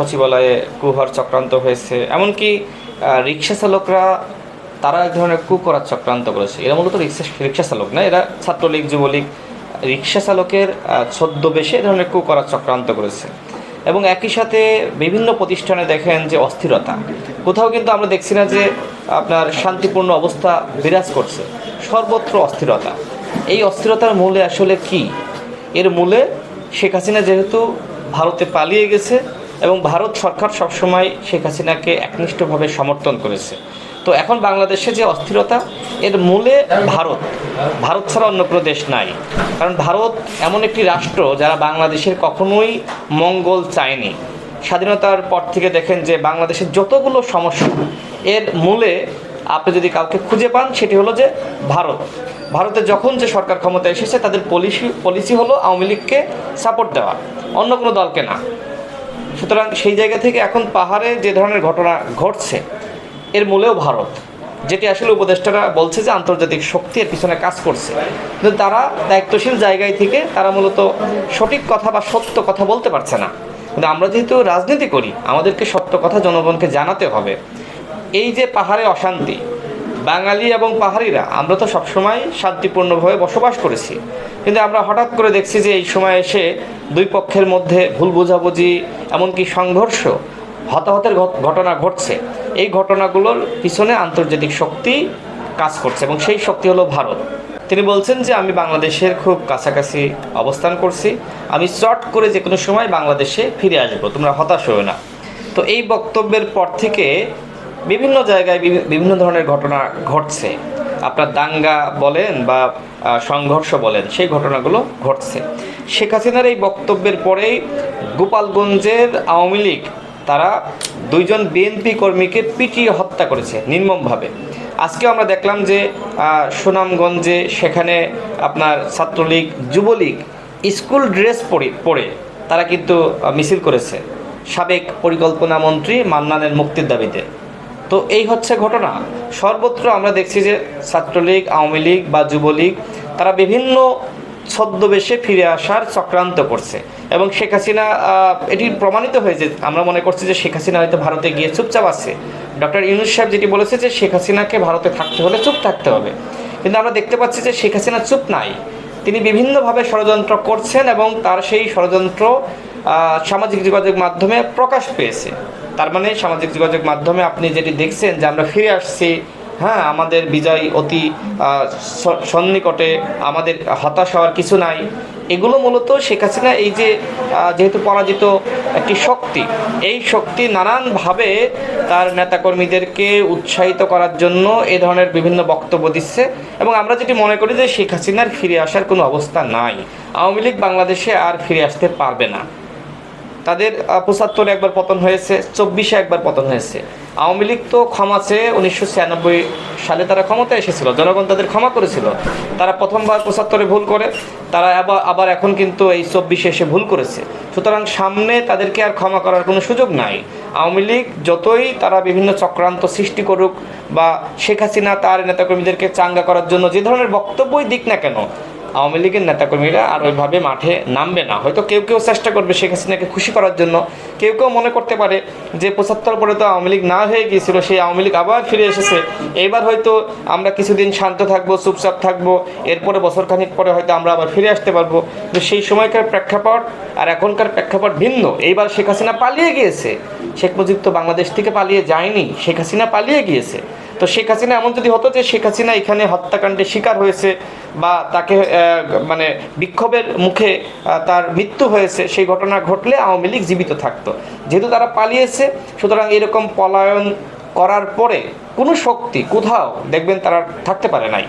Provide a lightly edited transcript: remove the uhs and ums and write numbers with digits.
সচিবালয়ে কু হওয়ার চক্রান্ত হয়েছে, এমনকি রিক্সা চালকরা তারা এক ধরনের কু করার চক্রান্ত করেছে। এরা মূলত রিক্সা চালক না, এরা ছাত্রলীগ যুবলীগ রিক্সা চালকের ছদ্মবেশে এ ধরনের কু করার চক্রান্ত করেছে। এবং একই সাথে বিভিন্ন প্রতিষ্ঠানে দেখেন যে অস্থিরতা, কোথাও কিন্তু আমরা দেখছি না যে আপনার শান্তিপূর্ণ অবস্থা বিরাজ করছে, সর্বত্র অস্থিরতা। এই অস্থিরতার মূলে আসলে কি? এর মূলে শেখ হাসিনা যেহেতু ভারতে পালিয়ে গেছে এবং ভারত সরকার সবসময় শেখ হাসিনাকে একনিষ্ঠভাবে সমর্থন করেছে। তো এখন বাংলাদেশে যে অস্থিরতা, এর মূলে ভারত ছাড়া অন্য কোনো দেশ নাই। কারণ ভারত এমন একটি রাষ্ট্র যারা বাংলাদেশের কখনোই মঙ্গল চায়নি। স্বাধীনতার পর থেকে দেখেন যে বাংলাদেশের যতগুলো সমস্যা, এর মূলে আপনি যদি কাউকে খুঁজে পান সেটি হলো যে ভারতে যখন যে সরকার ক্ষমতায় এসেছে তাদের পলিসি হলো আওয়ামী লীগকে সাপোর্ট দেওয়া, অন্য কোনো দলকে না। সুতরাং সেই জায়গা থেকে এখন পাহাড়ে যে ধরনের ঘটনা ঘটছে এর মূলেও ভারত, যেটি আসলে উপদেষ্টারা বলছে যে আন্তর্জাতিক শক্তি এর পিছনে কাজ করছে। কিন্তু তারা দায়িত্বশীল জায়গায় থেকে তারা মূলত সঠিক কথা বা সত্য কথা বলতে পারছে না। কিন্তু আমরা যেহেতু রাজনীতি করি, আমাদেরকে সত্য কথা জনগণকে জানাতে হবে। এই যে পাহাড়ে অশান্তি, বাঙালি এবং পাহাড়িরা আমরা তো সবসময় শান্তিপূর্ণভাবে বসবাস করেছি, কিন্তু আমরা হঠাৎ করে দেখছি যে এই সময় এসে দুই পক্ষের মধ্যে ভুল বোঝাবুঝি, এমনকি সংঘর্ষ, হতাহতের ঘটনা ঘটছে। এই ঘটনাগুলোর পিছনে আন্তর্জাতিক শক্তি কাজ করছে এবং সেই শক্তি হলো ভারত। তিনি বলছেন যে আমি বাংলাদেশের খুব কাছাকাছি অবস্থান করছি, আমি চট করে যে কোনো সময় বাংলাদেশে ফিরে আসবো, তোমরা হতাশ হও না। তো এই বক্তব্যের পর থেকে বিভিন্ন জায়গায় বিভিন্ন ধরনের ঘটনা ঘটছে। আপনার দাঙ্গা বলেন বা সংঘর্ষ বলেন, সেই ঘটনাগুলো ঘটছে। শেখ হাসিনার এই বক্তব্যের পরেই গোপালগঞ্জের আওয়ামী লীগ তারা দুইজন বিএনপি কর্মীকে পিটিয়ে হত্যা করেছে নির্মমভাবে। আজকেও আমরা দেখলাম যে সুনামগঞ্জে সেখানে আপনার ছাত্রলীগ যুবলীগ স্কুল ড্রেস পরে তারা কিন্তু মিছিল করেছে সাবেক পরিকল্পনা মন্ত্রী মান্নানের মুক্তির দাবিতে। তো এই হচ্ছে ঘটনা। সর্বত্র আমরা দেখছি যে ছাত্রলীগ, আওয়ামী লীগ বা যুবলীগ তারা বিভিন্ন ছদ্মবেশে ফিরে আসার চক্রান্ত করছে। এবং শেখ হাসিনা এটি প্রমাণিত হয়েছে। আমরা মনে করছি যে শেখ হাসিনা হয়তো ভারতে গিয়ে চুপচাপ আছে। ডক্টর ইউনূস সাহেব যেটি বলেছে যে শেখ হাসিনাকে ভারতে থাকতে হলে চুপ থাকতে হবে, কিন্তু আমরা দেখতে পাচ্ছি যে শেখ হাসিনা চুপ নাই। তিনি বিভিন্নভাবে ষড়যন্ত্র করছেন এবং তার সেই ষড়যন্ত্র সামাজিক যোগাযোগ মাধ্যমে প্রকাশ পেয়েছে। তার মানে সামাজিক যোগাযোগ মাধ্যমে আপনি যেটি দেখছেন যে আমরা ফিরে আসছি, হ্যাঁ আমাদের বিজয় অতি সন্নিকটে, আমাদের হতাশ হওয়ার কিছু নাই, এগুলো মূলত শেখ হাসিনা এই যে যেহেতু পরাজিত একটি শক্তি, এই শক্তি নানানভাবে তার নেতাকর্মীদেরকে উৎসাহিত করার জন্য এই ধরনের বিভিন্ন বক্তব্য দিচ্ছে। এবং আমরা যেটি মনে করি যে শেখ হাসিনার ফিরে আসার কোনো অবস্থা নাই, আওয়ামী লীগ বাংলাদেশে আর ফিরে আসতে পারবে না। তাদের ৭৫-এ একবার পতন হয়েছে, ২৪-এ একবার পতন হয়েছে। আওয়ামী লীগ তো ক্ষমা চেয়ে ১৯৯৬ সালে তারা ক্ষমতায় এসেছিল, জনগণ তাদের ক্ষমা করেছিল। তারা প্রথমবার ৭৫-এ ভুল করে, তারা আবার এখন কিন্তু এই ২৪-এ এসে ভুল করেছে। সুতরাং সামনে তাদেরকে আর ক্ষমা করার কোনো সুযোগ নাই। আওয়ামী লীগ যতই তারা বিভিন্ন চক্রান্ত সৃষ্টি করুক বা শেখ হাসিনা তার নেতাকর্মীদেরকে চাঙ্গা করার জন্য যে ধরনের বক্তব্যই দিক না কেন, আওয়ামী লীগের নেতাকর্মীরা আর ওইভাবে মাঠে নামবে না। হয়তো কেউ চেষ্টা করবে শেখ হাসিনাকে খুশি করার জন্য, কেউ মনে করতে পারে যে ৭৫ পরে তো আওয়ামী লীগ না হয়ে গিয়েছিল, সেই আওয়ামী লীগ আবার ফিরে এসেছে, এইবার হয়তো আমরা কিছুদিন শান্ত থাকবো, চুপচাপ থাকবো, এরপরে বছরখানিক পরে হয়তো আমরা আবার ফিরে আসতে পারবো। কিন্তু সেই সময়কার প্রেক্ষাপট আর এখনকার প্রেক্ষাপট ভিন্ন। এইবার শেখ হাসিনা পালিয়ে গিয়েছে, শেখ মুজিব তো বাংলাদেশ থেকে পালিয়ে যায়নি, শেখ হাসিনা পালিয়ে গিয়েছে। তো শেখ হাসিনা এমন যদি হতো যে শেখ হাসিনা এখানে হত্যাকাণ্ডের শিকার হয়েছে বা তাকে মানে বিক্ষোভের মুখে তার মৃত্যু হয়েছে, সেই ঘটনা ঘটলে আওয়ামী লীগ জীবিত থাকতো। যেহেতু তারা পালিয়েছে, সুতরাং এরকম পলায়ন করার পরে কোনো শক্তি কোথাও দেখবেন তারা থাকতে পারে নাই।